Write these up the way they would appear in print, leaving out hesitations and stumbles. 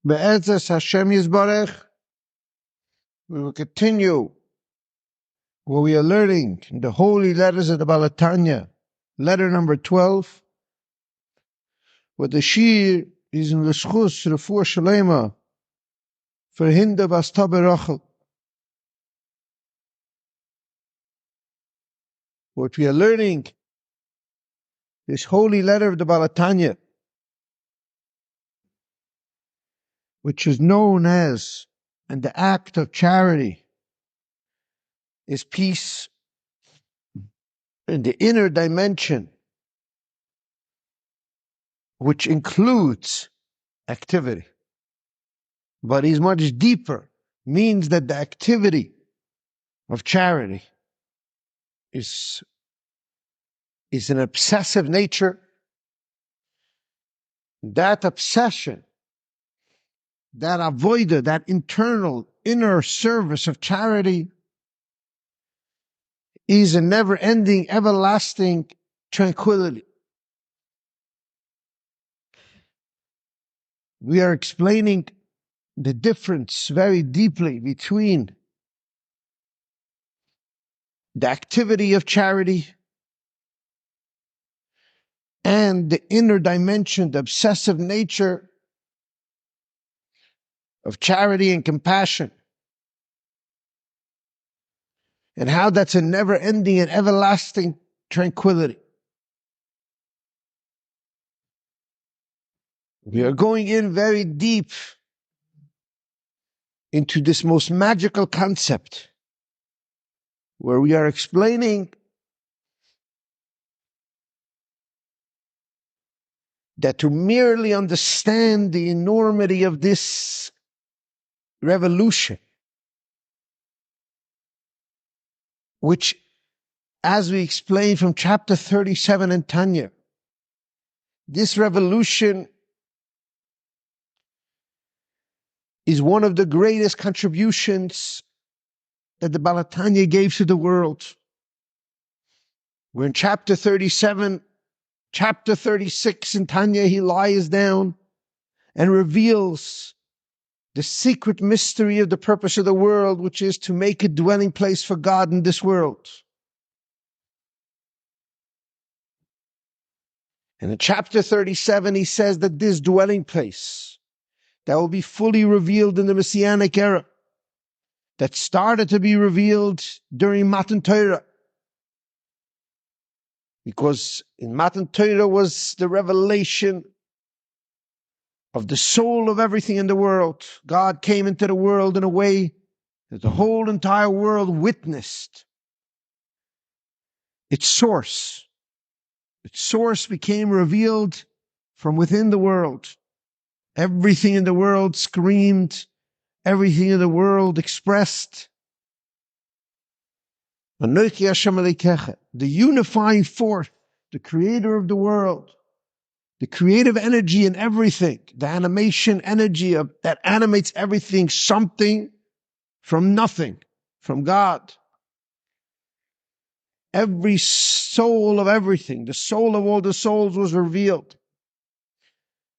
Be'etzes Hashem Yisbarech, we will continue what we are learning in the holy letters of the Balatanya, letter number 12, where the Shir is in L'schus Refuah Shalema for Hinda Bas Taber Rachel. What we are learning, this holy letter of the Balatanya, which is known as, and the act of charity, is peace in the inner dimension, which includes activity, but is much deeper, means that the activity of charity is an obsessive nature. That obsession, that avoida, that internal inner service of charity is a never-ending, everlasting tranquility. We are explaining the difference very deeply between the activity of charity and the inner dimension, the obsessive nature of charity and compassion, and how that's a never-ending and everlasting tranquility. We are going in very deep into this most magical concept, where we are explaining that to merely understand the enormity of this revolution, which, as we explained from chapter 37 in Tanya, this revolution is one of the greatest contributions that the Balatanya gave to the world. We're in chapter 37, chapter 36 in Tanya, he lies down and reveals the secret mystery of the purpose of the world, which is to make a dwelling place for God in this world. And in chapter 37, he says that this dwelling place that will be fully revealed in the Messianic era, that started to be revealed during Matan Torah, because in Matan Torah was the revelation of the soul of everything in the world. God came into the world in a way that the whole entire world witnessed its source. Its source became revealed from within the world. Everything in the world screamed, everything in the world expressed, Anochi Hashem Elokecha, the unifying force, the creator of the world, the creative energy in everything, the animation energy that animates everything, something from nothing, from God. Every soul of everything, the soul of all the souls was revealed.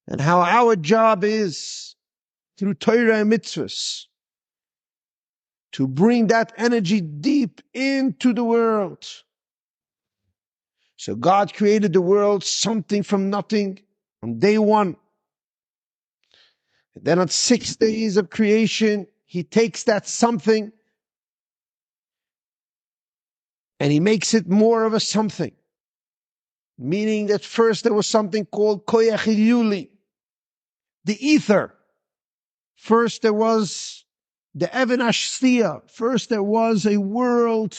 And how our job is, through Torah and mitzvahs, to bring that energy deep into the world. So God created the world something from nothing on day one. And then on 6 days of creation, he takes that something and he makes it more of a something. Meaning that first there was something called koyach yuli, the ether. First there was the Even Ashtiya. First there was a world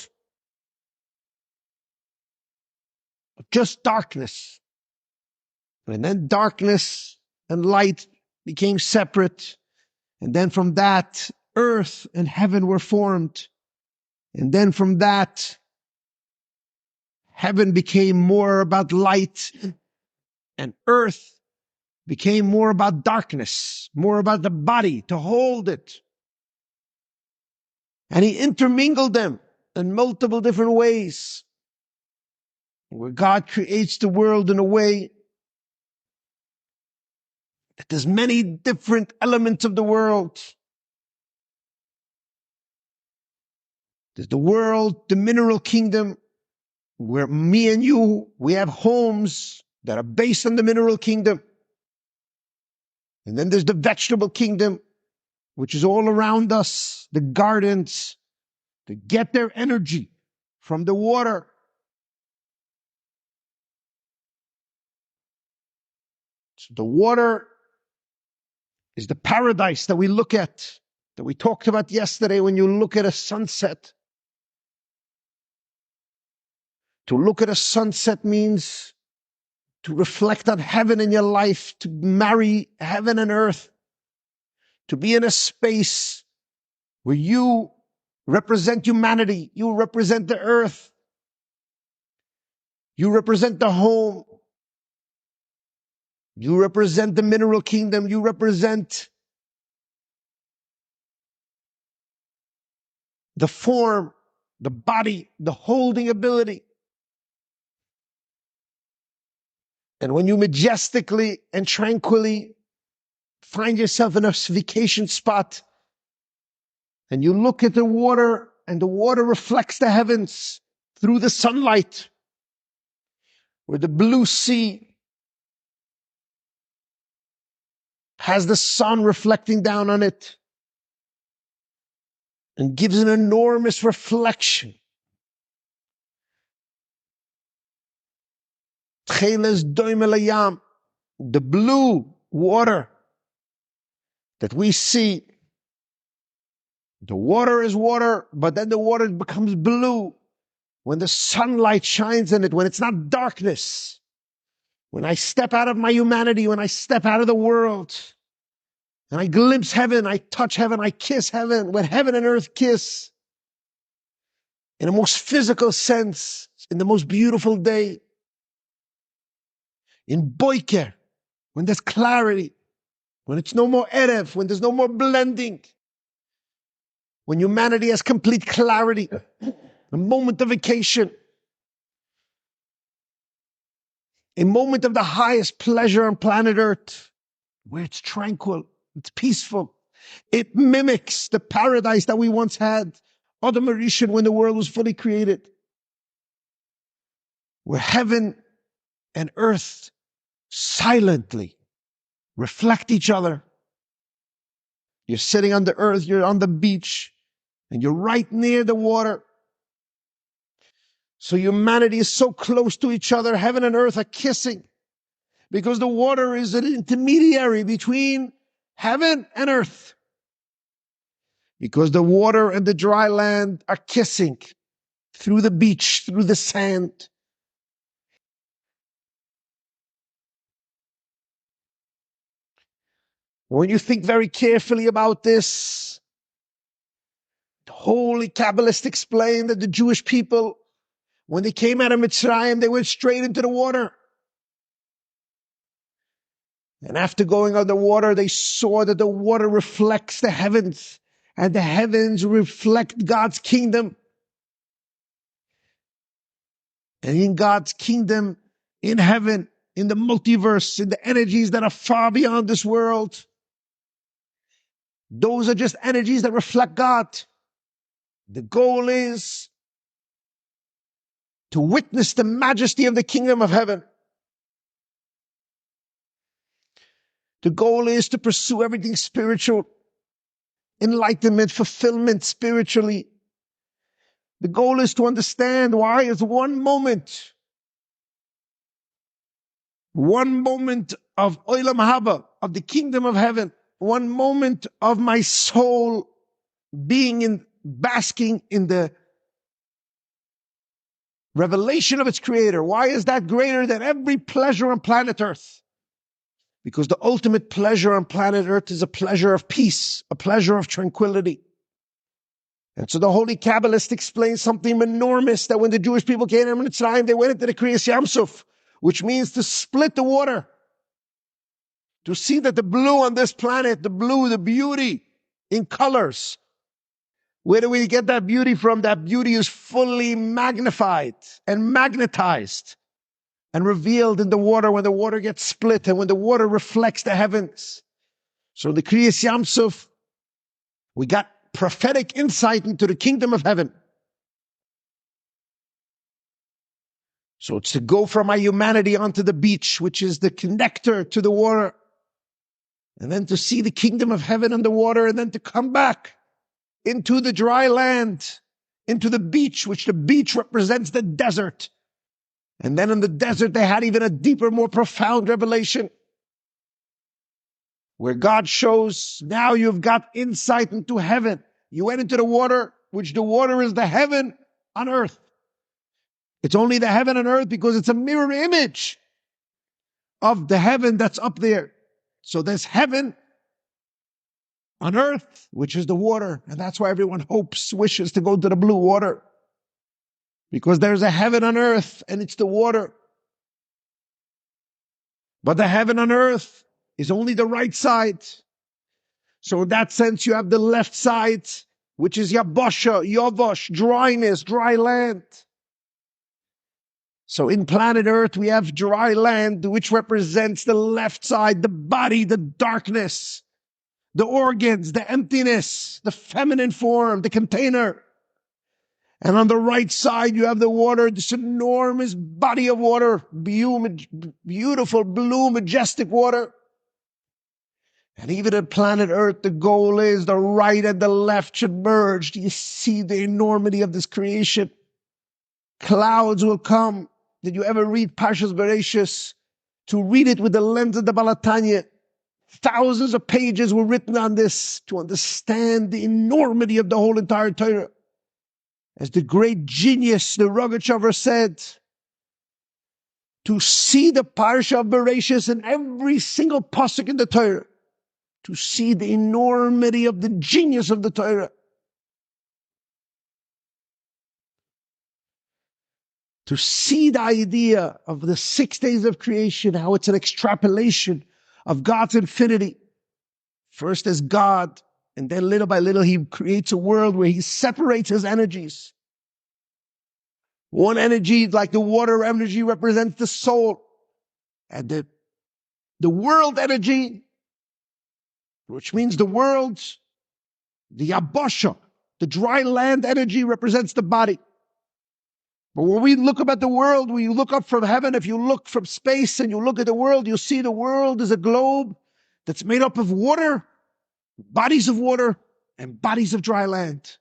of just darkness. And then darkness and light became separate. And then from that, earth and heaven were formed. And then from that, heaven became more about light, and earth became more about darkness, more about the body, to hold it. And he intermingled them in multiple different ways, where God creates the world in a way that there's many different elements of the world. There's the world, the mineral kingdom, where me and you, we have homes that are based on the mineral kingdom. And then there's the vegetable kingdom, which is all around us, the gardens, to get their energy from the water. So the water is the paradise that we look at, that we talked about yesterday. When you look at a sunset, to look at a sunset means to reflect on heaven in your life, to marry heaven and earth, to be in a space where you represent humanity, you represent the earth, you represent the home, you represent the mineral kingdom, you represent the form, the body, the holding ability. And when you majestically and tranquilly find yourself in a vacation spot and you look at the water and the water reflects the heavens through the sunlight, where the blue sea has the sun reflecting down on it and gives an enormous reflection. The blue water that we see, the water is water, but then the water becomes blue when the sunlight shines in it, when it's not darkness. When I step out of my humanity, when I step out of the world, and I glimpse heaven, I touch heaven, I kiss heaven, when heaven and earth kiss, in the most physical sense, in the most beautiful day, in Boiker, when there's clarity, when it's no more Erev, when there's no more blending, when humanity has complete clarity, a moment of vacation, a moment of the highest pleasure on planet Earth, where it's tranquil, it's peaceful. It mimics the paradise that we once had, Adam Rishon, when the world was fully created, where heaven and earth silently reflect each other. You're sitting on the earth, you're on the beach, and you're right near the water. So humanity is so close to each other, heaven and earth are kissing, because the water is an intermediary between heaven and earth. Because the water and the dry land are kissing through the beach, through the sand. When you think very carefully about this, the Holy Kabbalists explain that the Jewish people, when they came out of Mitzrayim, they went straight into the water. And after going on the water, they saw that the water reflects the heavens, and the heavens reflect God's kingdom. And in God's kingdom, in heaven, in the multiverse, in the energies that are far beyond this world, those are just energies that reflect God. The goal is to witness the majesty of the kingdom of heaven. The goal is to pursue everything spiritual, enlightenment, fulfillment spiritually. The goal is to understand why is one moment of Olam Haba, of the kingdom of heaven, one moment of my soul basking in the revelation of its creator. Why is that greater than every pleasure on planet Earth? Because the ultimate pleasure on planet Earth is a pleasure of peace, a pleasure of tranquility. And so the Holy Kabbalist explains something enormous, that when the Jewish people came in Mitzrayim, they went into the Kriyas Yamsuf, which means to split the water. To see that the blue on this planet, the blue, the beauty in colors. Where do we get that beauty from? That beauty is fully magnified and magnetized and revealed in the water when the water gets split and when the water reflects the heavens. So the Kriyas Yamsuf, we got prophetic insight into the kingdom of heaven. So it's to go from our humanity onto the beach, which is the connector to the water, and then to see the kingdom of heaven on the water, and then to come back into the dry land, into the beach, which the beach represents the desert. And then in the desert, they had even a deeper, more profound revelation, where God shows, now you've got insight into heaven. You went into the water, which the water is the heaven on earth. It's only the heaven on earth because it's a mirror image of the heaven that's up there. So there's heaven on earth, which is the water. And that's why everyone hopes, wishes to go to the blue water. Because there's a heaven on earth and it's the water. But the heaven on earth is only the right side. So in that sense, you have the left side, which is Yabasha, Yavash, dryness, dry land. So in planet Earth, we have dry land, which represents the left side, the body, the darkness, the organs, the emptiness, the feminine form, the container. And on the right side, you have the water, this enormous body of water, beautiful, blue, majestic water. And even at planet Earth, the goal is the right and the left should merge. Do you see the enormity of this creation? Clouds will come. Did you ever read Parshas Bereshis? To read it with the lens of the Balatanya. Thousands of pages were written on this to understand the enormity of the whole entire Torah. As the great genius, the Rogachover said, to see the Parsha of Bereshis in every single pasuk in the Torah, to see the enormity of the genius of the Torah, to see the idea of the 6 days of creation, how it's an extrapolation of God's infinity. First as God, and then little by little he creates a world where he separates his energies. One energy, like the water energy, represents the soul. And the world energy, which means the world, the Yabasha, the dry land energy, represents the body. But when we look up at the world, when you look up from heaven, if you look from space and you look at the world, you'll see the world is a globe that's made up of water, bodies of water, and bodies of dry land.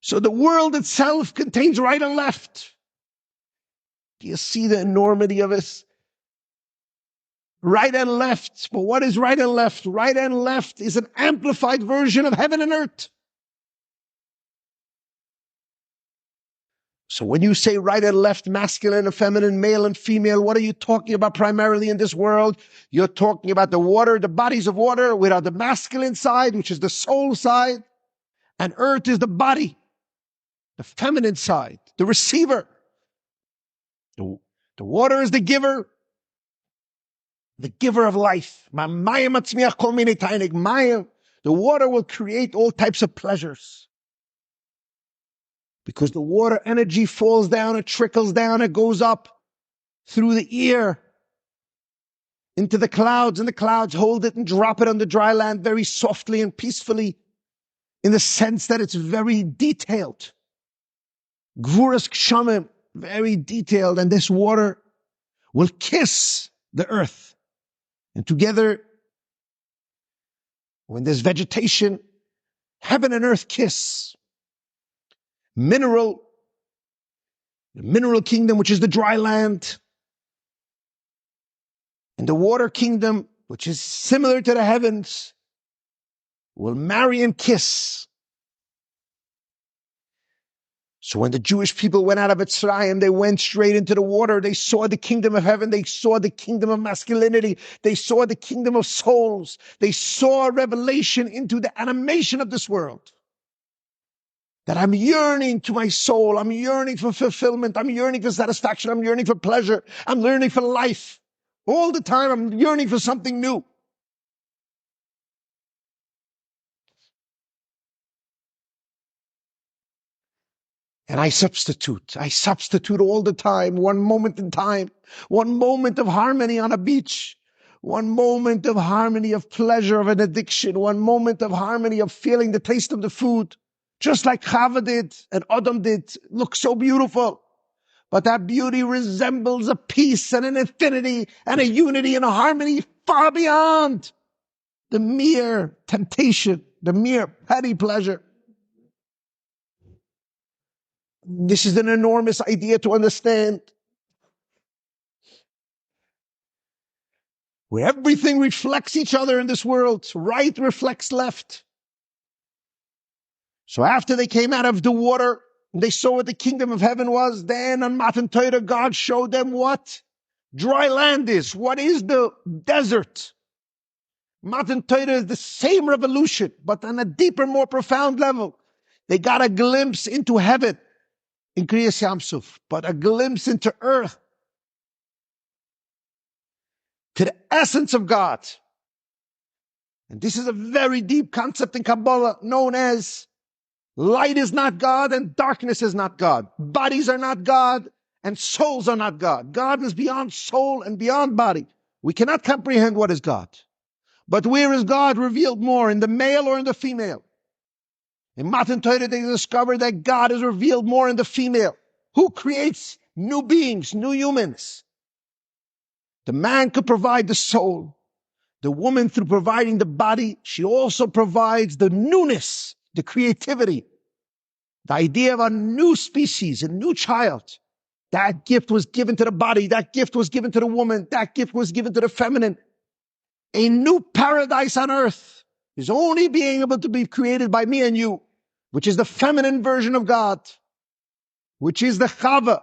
So the world itself contains right and left. Do you see the enormity of it? Right and left. But what is right and left? Right and left is an amplified version of heaven and earth. So when you say right and left, masculine and feminine, male and female, what are you talking about primarily in this world? You're talking about the water, the bodies of water, which are the masculine side, which is the soul side, and earth is the body, the feminine side, the receiver. The water is the giver of life. The water will create all types of pleasures. Because the water energy falls down, it trickles down, it goes up through the ear into the clouds, and the clouds hold it and drop it on the dry land very softly and peacefully, in the sense that it's very detailed. Gvuras Kshamim, very detailed, and this water will kiss the earth. And together, when there's vegetation, heaven and earth kiss. The mineral kingdom, which is the dry land, and the water kingdom, which is similar to the heavens, will marry and kiss. So when the Jewish people went out of Mitzrayim, they went straight into the water. They saw the kingdom of heaven. They saw the kingdom of masculinity. They saw the kingdom of souls. They saw a revelation into the animation of this world. That I'm yearning to my soul. I'm yearning for fulfillment. I'm yearning for satisfaction. I'm yearning for pleasure. I'm yearning for life. All the time I'm yearning for something new. And I substitute all the time, one moment in time, one moment of harmony on a beach, one moment of harmony of pleasure of an addiction, one moment of harmony of feeling the taste of the food, just like Chava did and Adam did. Looks so beautiful. But that beauty resembles a peace and an infinity and a unity and a harmony far beyond the mere temptation, the mere petty pleasure. This is an enormous idea to understand, where everything reflects each other in this world. Right reflects left. So after they came out of the water, they saw what the kingdom of heaven was. Then on Matan Torah, God showed them what dry land is. What is the desert? Matan Torah is the same revolution, but on a deeper, more profound level. They got a glimpse into heaven in Kriyas Yamsuf, but a glimpse into earth, to the essence of God. And this is a very deep concept in Kabbalah known as light is not God and darkness is not God. Bodies are not God and souls are not God. God is beyond soul and beyond body. We cannot comprehend what is God. But where is God revealed more, in the male or in the female? In Matan Torah, they discovered that God is revealed more in the female. Who creates new beings, new humans? The man could provide the soul. The woman, through providing the body, she also provides the newness, the creativity, the idea of a new species, a new child. That gift was given to the body. That gift was given to the woman. That gift was given to the feminine. A new paradise on earth is only being able to be created by me and you, which is the feminine version of God, which is the Chava,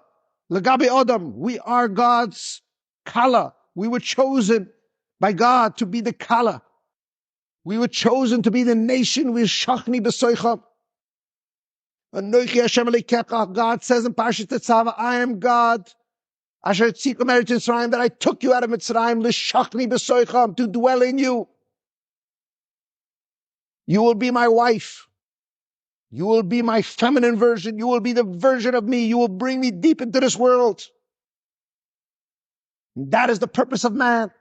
Lagabi Adam. We are God's Kala. We were chosen by God to be the Kala. We were chosen to be the nation with Shachni B'Soicham. Anochi Hashem Elokecha. God says in Parashat Tetzaveh, I am God. Asher Tzidkom Eretz Mitzrayim, that I took you out of Mitzrayim, L'Shachni B'Soicham, to dwell in you. You will be my wife. You will be my feminine version. You will be the version of me. You will bring me deep into this world. And that is the purpose of man.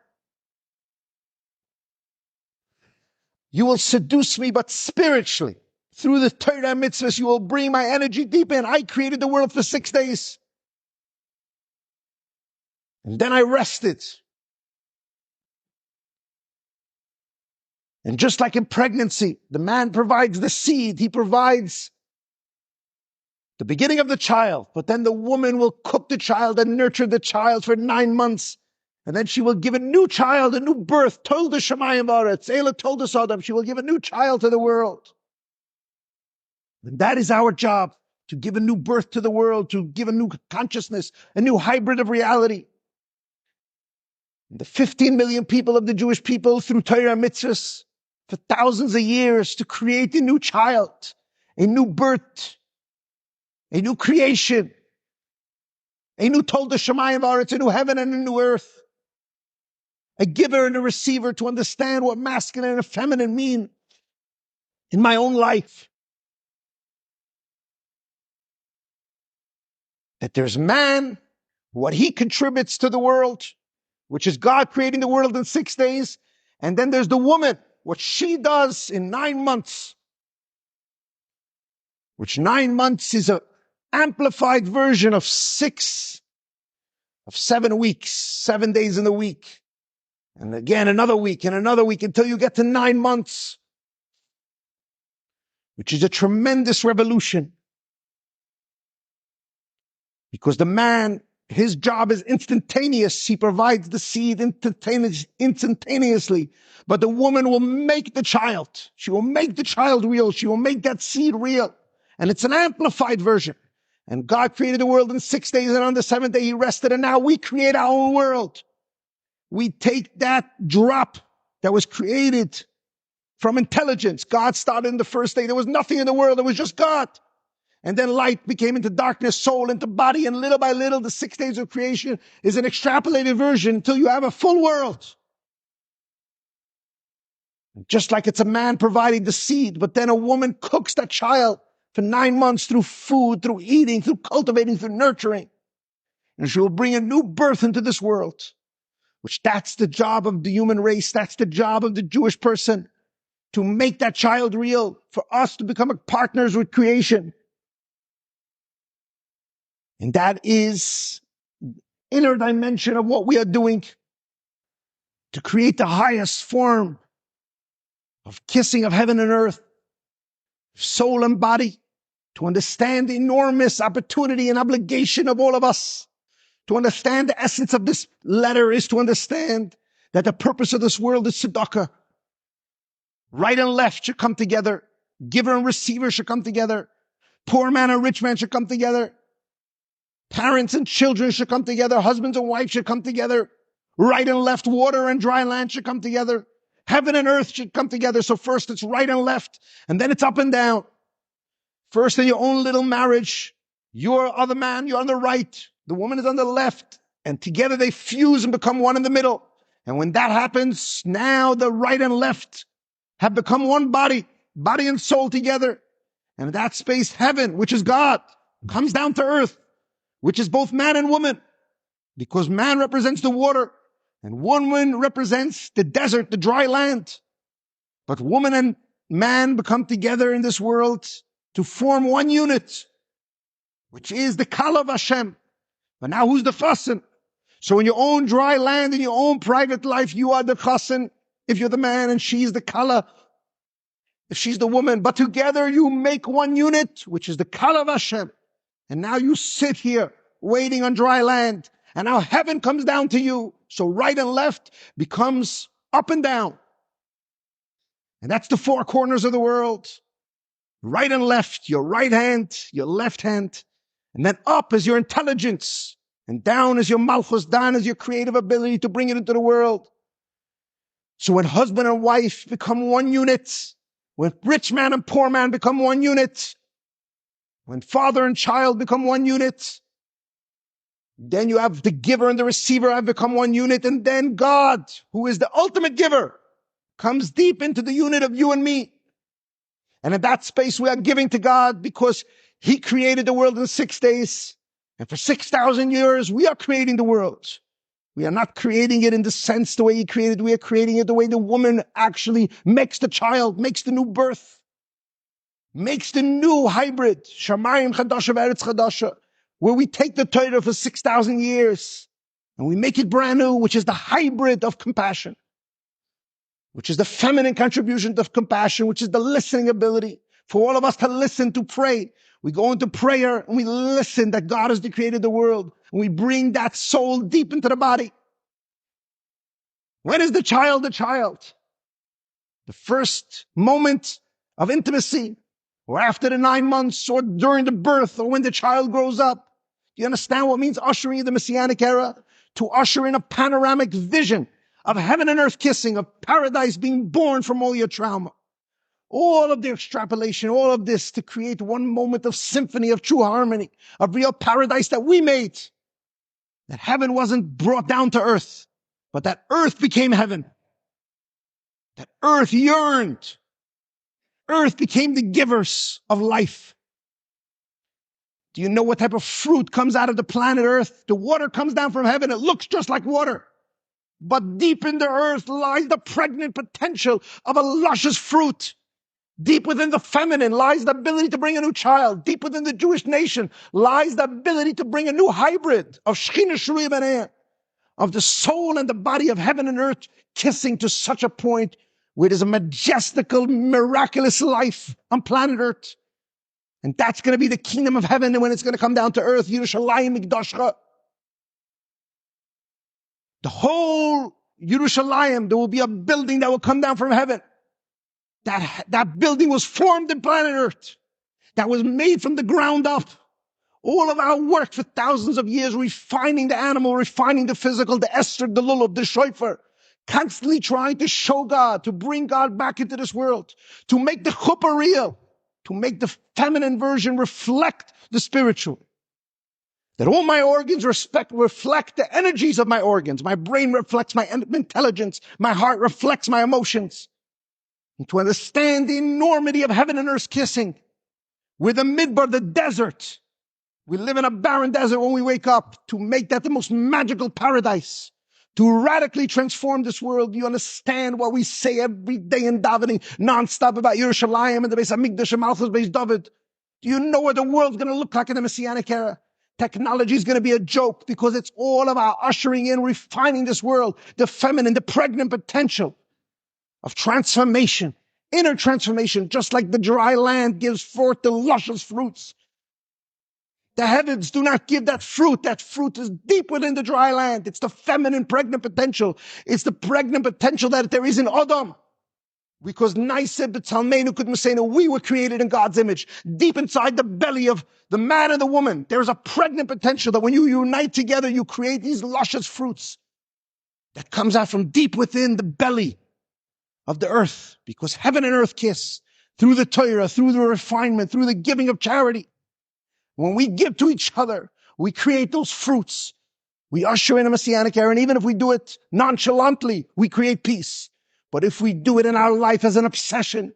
You will seduce me, but spiritually. Through the Torah and mitzvahs, you will bring my energy deep in. I created the world for 6 days. And then I rested. And just like in pregnancy, the man provides the seed. He provides the beginning of the child. But then the woman will cook the child and nurture the child for 9 months. And then she will give a new child, a new birth. Told the Shemayim Ba'aretz. Ela told us Adam. She will give a new child to the world. And that is our job, to give a new birth to the world, to give a new consciousness, a new hybrid of reality. And the 15 million people of the Jewish people, through Torah and mitzvahs, for thousands of years, to create a new child, a new birth, a new creation, a new Tolda Shemayim Ba'aretz, a new heaven and a new earth, a giver and a receiver, to understand what masculine and feminine mean in my own life. That there's man, what he contributes to the world, which is God creating the world in 6 days. And then there's the woman, what she does in 9 months, which 9 months is an amplified version of 7 weeks, 7 days in the week. And again, another week and another week until you get to 9 months, which is a tremendous revolution. Because the man, his job is instantaneous. He provides the seed instantaneously. But the woman will make the child. She will make the child real. She will make that seed real. And it's an amplified version. And God created the world in 6 days, and on the 7th day he rested. And now we create our own world. We take that drop that was created from intelligence. God started in the first day. There was nothing in the world. There was just God. And then light became into darkness, soul into body, and little by little, the 6 days of creation is an extrapolated version until you have a full world. Just like it's a man providing the seed, but then a woman cooks that child for 9 months through food, through eating, through cultivating, through nurturing. And she will bring a new birth into this world, which that's the job of the human race. That's the job of the Jewish person, to make that child real, for us to become partners with creation. And that is inner dimension of what we are doing to create the highest form of kissing of heaven and earth, soul and body, to understand the enormous opportunity and obligation of all of us. To understand the essence of this letter is to understand that the purpose of this world is tzedakah. Right and left should come together. Giver and receiver should come together. Poor man and rich man should come together. Parents and children should come together. Husbands and wives should come together. Right and left, water and dry land should come together. Heaven and earth should come together. So first it's right and left, and then it's up and down. First in your own little marriage, you're other man, you're on the right. The woman is on the left, and together they fuse and become one in the middle. And when that happens, now the right and left have become one body and soul together. And in that space, heaven, which is God, comes down to earth, which is both man and woman, because man represents the water and woman represents the desert, the dry land. But woman and man become together in this world to form one unit, which is the Kala of Hashem. But now who's the chassan? So in your own dry land, in your own private life, you are the chassan if you're the man, and she's the Kala if she's the woman. But together you make one unit, which is the Kala of Hashem. And now you sit here waiting on dry land, and now heaven comes down to you. So right and left becomes up and down. And that's the four corners of the world. Right and left, your right hand, your left hand. And then up is your intelligence. And down is your malchus, down is your creative ability to bring it into the world. So when husband and wife become one unit, when rich man and poor man become one unit, when father and child become one unit, then you have the giver and the receiver have become one unit. And then God, who is the ultimate giver, comes deep into the unit of you and me. And in that space we are giving to God because He created the world in 6 days. And for 6,000 years, we are creating the world. We are not creating it in the sense the way He created. We are creating it the way the woman actually makes the child, makes the new birth, makes the new hybrid, Shamayim Chadasha V'Eretz Chadasha, where we take the Torah for 6,000 years and we make it brand new, which is the hybrid of compassion, which is the feminine contribution of compassion, which is the listening ability for all of us to listen, to pray. We go into prayer and we listen that God has created the world, and we bring that soul deep into the body. When is the child the child? The first moment of intimacy, or after the 9 months, or during the birth, or when the child grows up. Do you understand what it means ushering in the Messianic era? To usher in a panoramic vision of heaven and earth kissing, of paradise being born from all your trauma. All of the extrapolation, all of this to create one moment of symphony, of true harmony, of real paradise that we made. That heaven wasn't brought down to earth, but that earth became heaven. That earth yearned. Earth became the givers of life. Do you know what type of fruit comes out of the planet Earth? The water comes down from heaven. It looks just like water. But deep in the earth lies the pregnant potential of a luscious fruit. Deep within the feminine lies the ability to bring a new child. Deep within the Jewish nation lies the ability to bring a new hybrid of Shechina Shruya B'nei, of the soul and the body of heaven and earth kissing to such a point where there's a majestical, miraculous life on planet Earth. And that's going to be the kingdom of heaven, and when it's going to come down to earth, Yerushalayim Mikdashcha. The whole Yerushalayim, there will be a building that will come down from heaven. That building was formed in planet Earth. That was made from the ground up. All of our work for thousands of years, refining the animal, refining the physical, the Esther, the lulav, the shofar, constantly trying to show God, to bring God back into this world, to make the chuppah real, to make the feminine version reflect the spiritual. That all my organs reflect the energies of my organs. My brain reflects my intelligence. My heart reflects my emotions. And to understand the enormity of heaven and earth kissing, We're the midbar, the desert. We live in a barren desert when we wake up, to make that the most magical paradise, to radically transform this world. You understand what we say every day in davening, non-stop, about Yerushalayim and the Beis Hamikdash and Malchus Beis David. Do you know what the world's going to look like in the Messianic era? Technology is going to be a joke, because it's all about ushering in, refining this world, the feminine, the pregnant potential of transformation, inner transformation, just like the dry land gives forth the luscious fruits. The heavens do not give that fruit. That fruit is deep within the dry land. It's the feminine pregnant potential. It's the pregnant potential that there is in Adam. Because we were created in God's image. Deep inside the belly of the man and the woman, there is a pregnant potential that when you unite together, you create these luscious fruits that comes out from deep within the belly of the earth. Because heaven and earth kiss through the Torah, through the refinement, through the giving of charity. When we give to each other, we create those fruits. We usher in a Messianic era, and even if we do it nonchalantly, we create peace. But if we do it in our life as an obsession,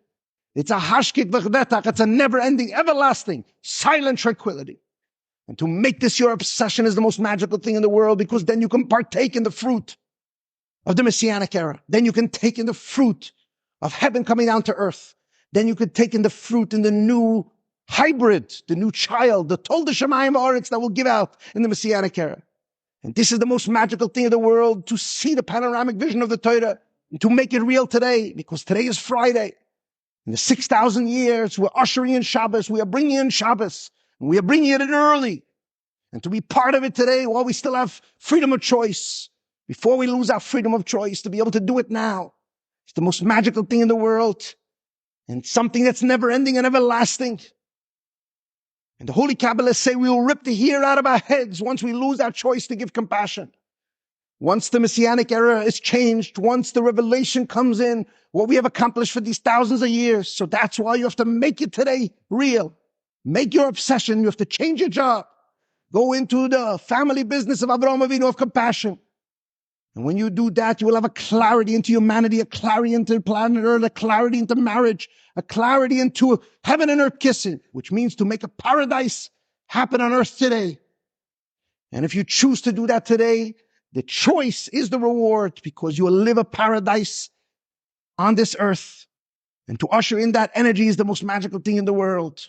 it's a hashkit v'chdetach, it's a never-ending, everlasting, silent tranquility. And to make this your obsession is the most magical thing in the world, because then you can partake in the fruit of the Messianic era. Then you can take in the fruit of heaven coming down to earth. Then you could take in the fruit in the new hybrid, the new child, the Tol Shemayim Haaretz that will give out in the Messianic era. And this is the most magical thing in the world, to see the panoramic vision of the Torah, and to make it real today, because today is Friday. In the 6,000 years, we're ushering in Shabbos, we are bringing in Shabbos, and we are bringing it in early. And to be part of it today, while we still have freedom of choice, before we lose our freedom of choice, to be able to do it now, it's the most magical thing in the world, and something that's never ending and everlasting. And the Holy Kabbalists say we will rip the hair out of our heads once we lose our choice to give compassion. Once the Messianic era is changed, once the revelation comes in, what we have accomplished for these thousands of years. So that's why you have to make it today real. Make your obsession. You have to change your job. Go into the family business of Avraham Avinu of compassion. And when you do that, you will have a clarity into humanity, a clarity into planet Earth, a clarity into marriage, a clarity into heaven and earth kissing, which means to make a paradise happen on earth today. And if you choose to do that today, the choice is the reward, because you will live a paradise on this earth. And to usher in that energy is the most magical thing in the world.